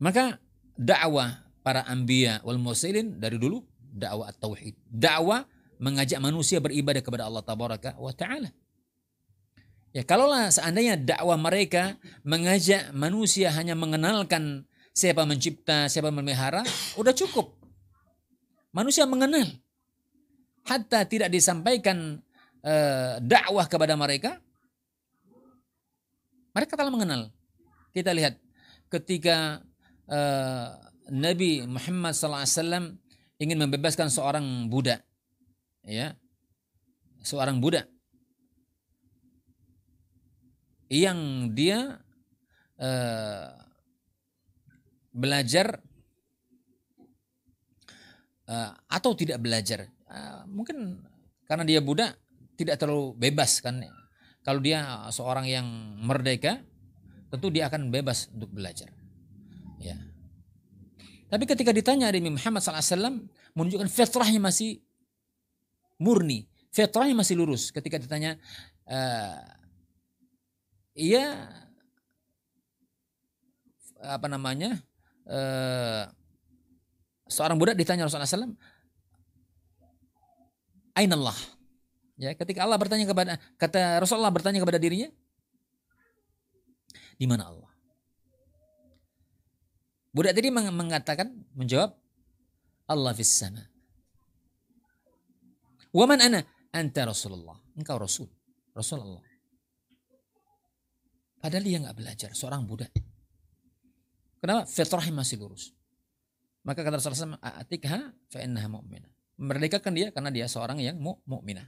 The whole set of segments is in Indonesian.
Maka dakwah para anbiya wal mursalin dari dulu dakwah at-tauhid. Dakwah mengajak manusia beribadah kepada Allah tabaraka wa taala. Ya, kalaulah seandainya dakwah mereka mengajak manusia hanya mengenalkan siapa mencipta, siapa memelihara, udah cukup. Manusia mengenal. Hatta tidak disampaikan dakwah kepada mereka, mereka telah mengenal. Kita lihat ketika Nabi Muhammad SAW ingin membebaskan seorang budak, ya, seorang budak yang dia belajar atau tidak belajar, mungkin karena dia budak tidak terlalu bebas kan. Kalau dia seorang yang merdeka, tentu dia akan bebas untuk belajar. Ya. Tapi ketika ditanya Nabi Muhammad SAW menunjukkan fitrahnya masih murni, fitrahnya masih lurus. Ketika ditanya, ia apa namanya, seorang budak ditanya Rasulullah SAW, Ainallah. Ya, ketika Allah bertanya kepada, kata Rasulullah bertanya kepada dirinya, di mana Allah? Budak tadi mengatakan, menjawab, Allah fis sama. Wa man ana? Anta Rasulullah. Engkau Rasul. Rasulullah. Padahal dia nggak belajar, seorang budak. Kenapa? Fitrahnya masih lurus. Maka kata Rasulullah SAW, atikha fa innaha mu'minah. Merdekakan dia karena dia seorang yang mukminah.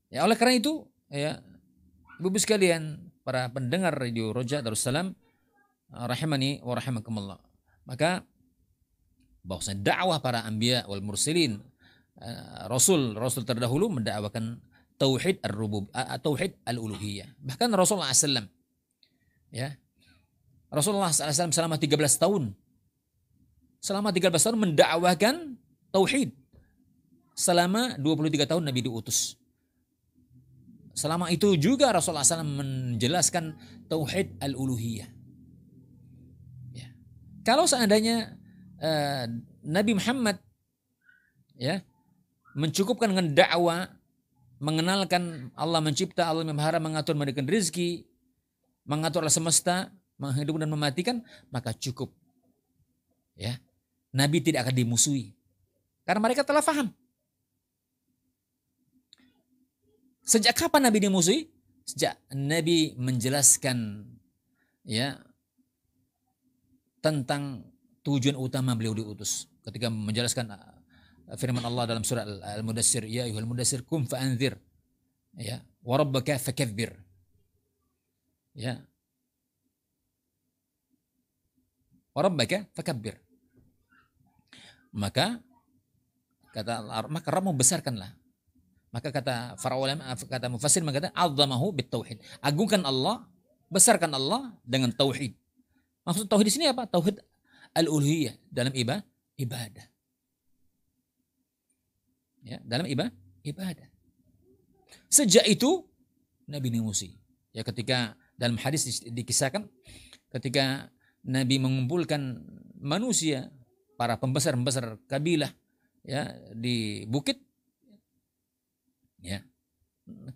Ya, oleh karena itu, ya, Ibu sekalian, para pendengar Radio Roja Darussalam, rahimani wa rahimakumullah. Maka bahwasanya dakwah para anbiya wal mursalin, rasul terdahulu mendakwakan tauhid tauhid al-uluhiyah. Bahkan Rasulullah SAW, ya, Rasulullah SAW selama 13 tahun mendakwakan tauhid. Selama 23 tahun Nabi diutus. Selama itu juga Rasulullah SAW menjelaskan tauhid al-uluhiyah. Ya. Kalau seandainya Nabi Muhammad, ya, mencukupkan dengan dakwah, mengenalkan Allah mencipta, Allah memelihara, mengatur, memberikan rezeki, mengatur alam semesta, menghidupkan dan mematikan, maka cukup. Ya, Nabi tidak akan dimusuhi karena mereka telah faham. Sejak kapan Nabi dimusuhi? Sejak Nabi menjelaskan, ya, tentang tujuan utama beliau diutus. Ketika menjelaskan firman Allah dalam surah Al-Mudassir, ya ayyuhal mudassir qum fa'anzir, ya, wa rabbaka fakabbir. Ya. Wa rabbaka fakabbir. Maka Rabbmu besarkanlah. Maka kata para ulama, kata mufassir mengatakan azzamahu bitauhid. Agungkan Allah, besarkan Allah dengan tauhid. Maksud tauhid di sini apa? Tauhid al-uluhiyah dalam ibadah. Ya, dalam ibadah. Sejak itu Nabi dimusuhi. Ya, ketika dalam hadis dikisahkan ketika Nabi mengumpulkan manusia, para pembesar kabilah, ya, di bukit. Ya.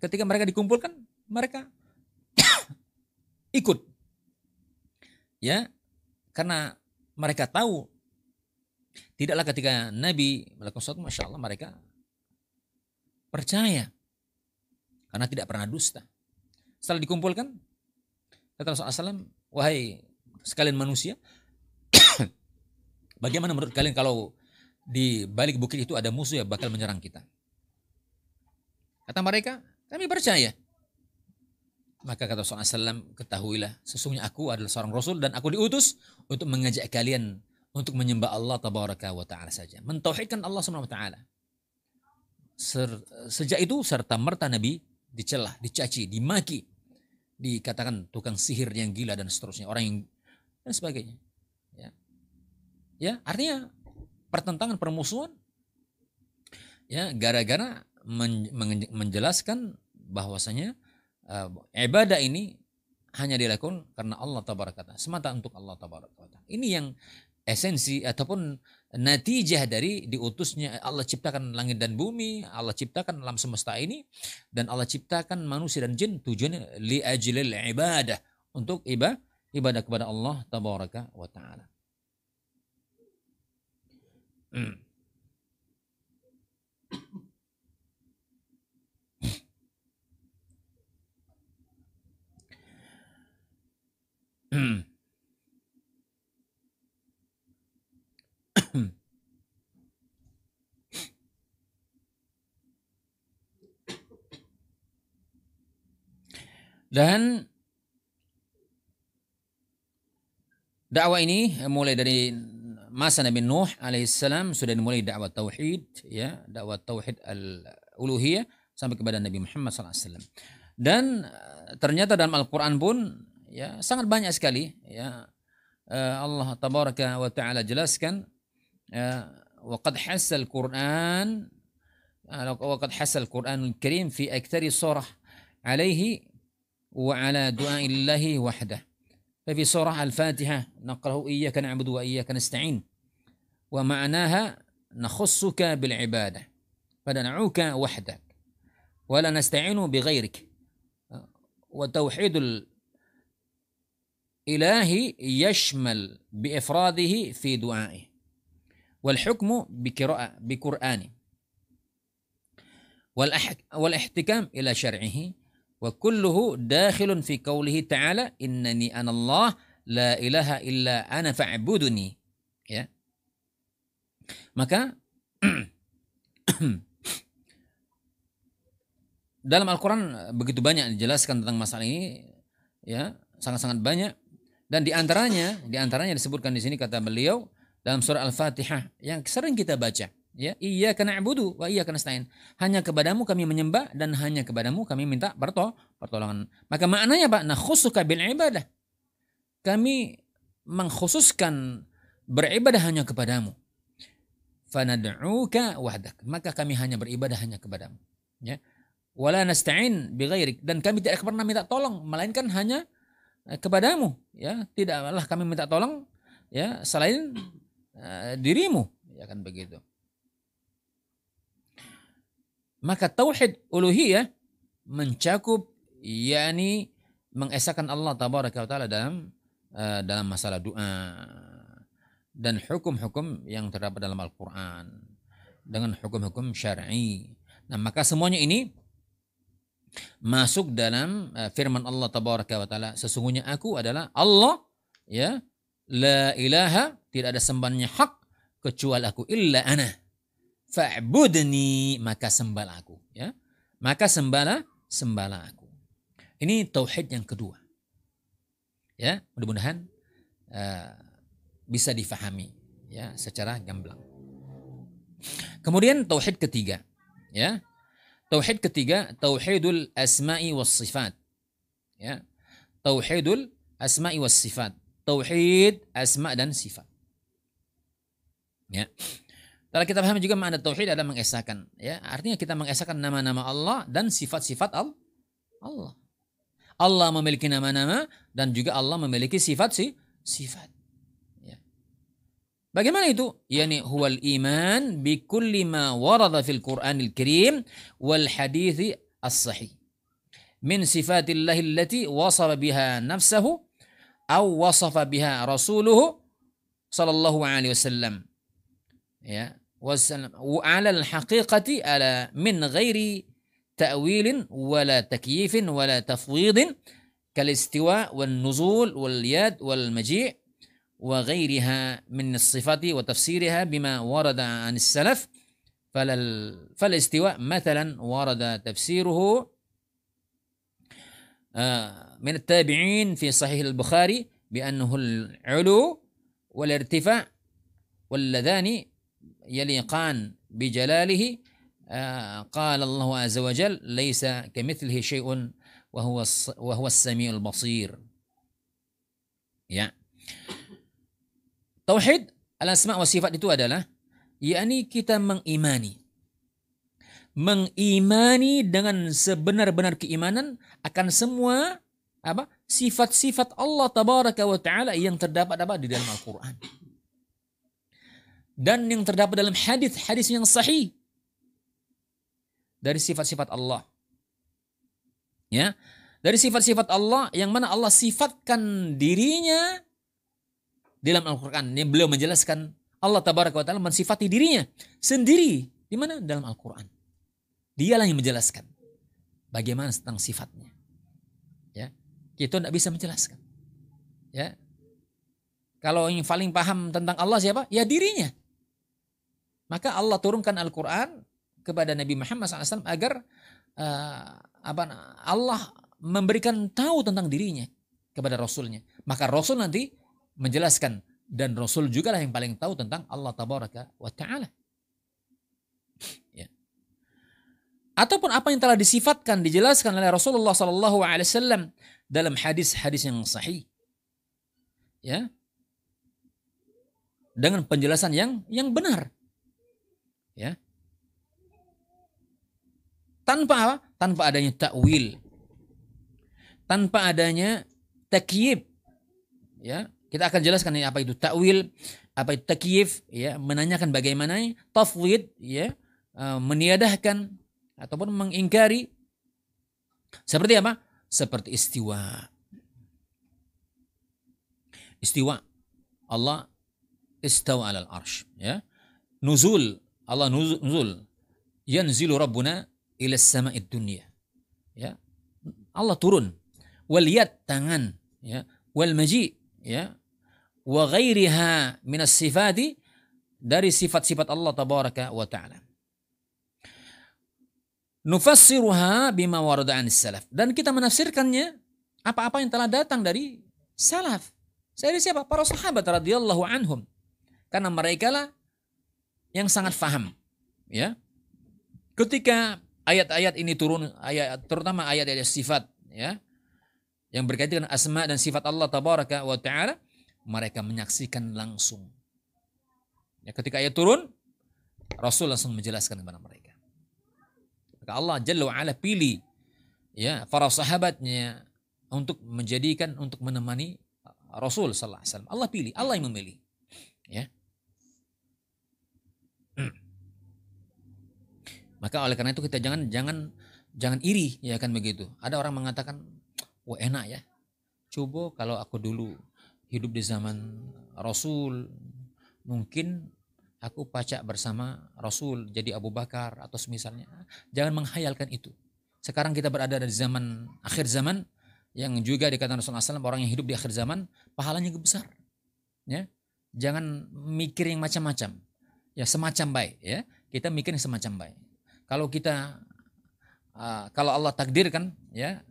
Ketika mereka dikumpulkan, mereka ikut. Ya, karena mereka tahu tidaklah ketika Nabi melakukan sesuatu, masya Allah, mereka percaya karena tidak pernah dusta. Setelah dikumpulkan, kata Rasulullah SAW, wahai sekalian manusia, bagaimana menurut kalian kalau di balik bukit itu ada musuh yang bakal menyerang kita? Kata mereka, kami percaya. Maka kata Rasulullah SAW, ketahuilah sesungguhnya aku adalah seorang Rasul dan aku diutus untuk mengajak kalian untuk menyembah Allah tabaraka wa ta'ala saja. Mentauhidkan Allah subhanahu wa ta'ala. Sejak itu serta merta Nabi dicelah, dicaci, dimaki, dikatakan tukang sihir yang gila dan seterusnya, orang yang dan sebagainya. Ya, artinya pertentangan, permusuhan, ya, gara-gara menjelaskan bahwasanya ibadah ini hanya dilakukan karena Allah tabaraka wa ta'ala, semata untuk Allah tabaraka wa ta'ala. Ini yang esensi ataupun natijah dari diutusnya Allah ciptakan langit dan bumi, Allah ciptakan alam semesta ini, dan Allah ciptakan manusia dan jin tujuannya li ajlil ibadah, untuk ibadah kepada Allah tabaraka wa ta'ala. Dan dakwah ini mulai dari masa Nabi Nuh alaihissalam sudah dimulai dakwah tauhid, ya, dakwah tauhid al-uluhiyah sampai kepada Nabi Muhammad SAW. Dan ternyata dalam Al-Quran pun ya sangat banyak sekali, ya, Allah tabaraka wa ta'ala jelaskan, wa qad hassal Quran al-Karim fi aktsari surah alaihi wa ala du'aillahi wahdah. ففي سورة الفاتحة نقرأ إياك نعبد وإياك نستعين ومعناها نخصك بالعبادة فندعوك وحدك ولا نستعين بغيرك وتوحيد الإله يشمل بإفراده في دعائه والحكم بقرآنه والاحتكام إلى شرعه وكله داخل في قوله تعالى إنني أنا الله لا إله إلا أنا فاعبدني, ya. Maka dalam Al-Quran begitu banyak dijelaskan tentang masalah ini, ya, sangat-sangat banyak. Dan diantaranya disebutkan di sini kata beliau dalam surah Al-Fatihah yang sering kita baca, ya, iyyaka na'budu wa iyyaka nasta'in, hanya kepadamu kami menyembah dan hanya kepadamu kami minta pertolongan. Maka maknanya Pak, nakhussuka bil ibadah, kami mengkhususkan beribadah hanya kepadamu. Fanad'uka wahdak, maka kami hanya beribadah hanya kepadamu, ya. Wala nasta'in bi ghairik, dan kami tidak pernah minta tolong melainkan hanya kepadamu, ya. Tidaklah kami minta tolong, ya, selain dirimu, ya kan begitu. Maka tauhid uluhiyah mencakup, yakni mengesahkan Allah tabaraka wa taala dalam masalah doa dan hukum-hukum yang terdapat dalam Al-Qur'an dengan hukum-hukum syar'i. Nah, maka semuanya ini masuk dalam firman Allah tabaraka wa taala, sesungguhnya aku adalah Allah, ya, la ilaha, tidak ada sembahannya hak kecuali aku, illa ana fa'budni, maka sembahlah aku, ya, maka sembahlah aku. Ini tauhid yang kedua, ya, mudah-mudahan bisa difahami, ya, secara gamblang. Kemudian tauhid ketiga, ya, tauhid ketiga tauhidul asma'i was sifat, ya, tauhidul asma'i was sifat, tauhid asma dan sifat, ya. Kalau kita pahami juga makna tauhid adalah mengesahkan, ya, artinya kita mengesahkan nama-nama Allah dan sifat-sifat Allah. Allah memiliki nama-nama dan juga Allah memiliki sifat. Ya. Bagaimana itu? Yani huwal iman bi kulli ma warada fil Qur'anil Karim wal hadithi as-sahih min sifatillahi allati wasafa biha nafsahu aw wasafa biha rasuluhu sallallahu alaihi wasallam, ya, وعلى الحقيقة على من غير تأويل ولا تكييف ولا تفويض كالاستواء والنزول واليد والمجيء وغيرها من الصفات وتفسيرها بما ورد عن السلف. فالاستواء مثلا ورد تفسيره من التابعين في صحيح البخاري بأنه العلو والارتفاع واللذان يليقان بجلاله. قال الله عز وجل ليس كمثله شيء وهو السميع البصير. Ya. Tauhid al-asma wa sifat itu adalah, yakni kita mengimani dengan sebenar-benar keimanan akan semua apa? Sifat-sifat Allah tabaraka wa taala yang terdapat apa di dalam Al-Qur'an. Dan yang terdapat dalam hadis-hadis yang sahih dari sifat-sifat Allah. Ya. Dari sifat-sifat Allah yang mana Allah sifatkan dirinya dalam Al-Qur'an. Yang beliau menjelaskan Allah tabaraka wa taala mensifati dirinya sendiri di mana? Dalam Al-Qur'an. Dialah yang menjelaskan bagaimana tentang sifatnya. Ya. Kita tidak bisa menjelaskan. Ya. Kalau yang paling paham tentang Allah siapa? Ya dirinya. Maka Allah turunkan Al-Quran kepada Nabi Muhammad SAW agar Allah memberikan tahu tentang dirinya kepada Rasulnya. Maka Rasul nanti menjelaskan, dan Rasul juga lah yang paling tahu tentang Allah Tabaraka wa Ta'ala. Ya. Ataupun apa yang telah disifatkan, dijelaskan oleh Rasulullah SAW dalam hadis-hadis yang sahih. Ya. Dengan penjelasan yang benar. Ya. Tanpa apa? Tanpa adanya takwil. Tanpa adanya takyif. Ya, kita akan jelaskan ini apa itu takwil, apa itu takyif, ya, menanyakan bagaimana tafwid, ya, meniadahkan ataupun mengingkari. Seperti apa? Seperti istiwa. Istiwa. Allah istawa 'alal arsy, ya. Nuzul, Allah nuzul. Yanzilu Rabbuna ila sama'id dunya. Ya. Allah turun. Wal yad, tangan, ya. Wal maji, ya. Wa ghairiha minas sifati, dari sifat-sifat Allah tabaraka wa ta'ala. Nufassiruha bima warada 'anis salaf, dan kita menafsirkannya apa-apa yang telah datang dari salaf. Dari siapa? Para sahabat radhiyallahu anhum. Karena mereka lah yang sangat faham, ya. Ketika ayat-ayat ini turun, terutama ayat-ayat sifat, ya, yang berkaitan dengan asma dan sifat Allah tabaraka wa taala, mereka menyaksikan langsung. Ya, ketika ayat turun, Rasul langsung menjelaskan kepada mereka. Maka Allah Jalla wa Ala pilih, ya, para sahabatnya untuk menjadikan, untuk menemani Rasul sallallahu alaihi wasallam. Allah pilih, Allah yang memilih, ya. Maka oleh karena itu kita jangan iri, ya kan begitu. Ada orang mengatakan, wah enak ya, coba kalau aku dulu hidup di zaman Rasul, mungkin aku pacak bersama Rasul jadi Abu Bakar atau semisalnya. Jangan menghayalkan itu. Sekarang kita berada di zaman akhir zaman, yang juga dikatakan Rasulullah SAW, orang yang hidup di akhir zaman pahalanya besar. Ya, jangan mikir yang macam-macam. Ya, semacam baik, ya. Kita mikir yang semacam baik. Kalau kita kalau Allah takdirkan, ya,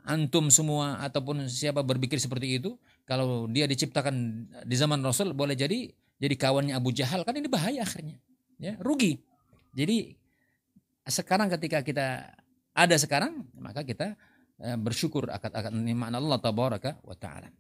antum semua ataupun siapa berpikir seperti itu, kalau dia diciptakan di zaman Rasul, boleh jadi kawannya Abu Jahal, kan ini bahaya akhirnya, ya, rugi. Jadi sekarang ketika kita ada sekarang, maka kita bersyukur akan nikmat Allah tabaraka wa taala.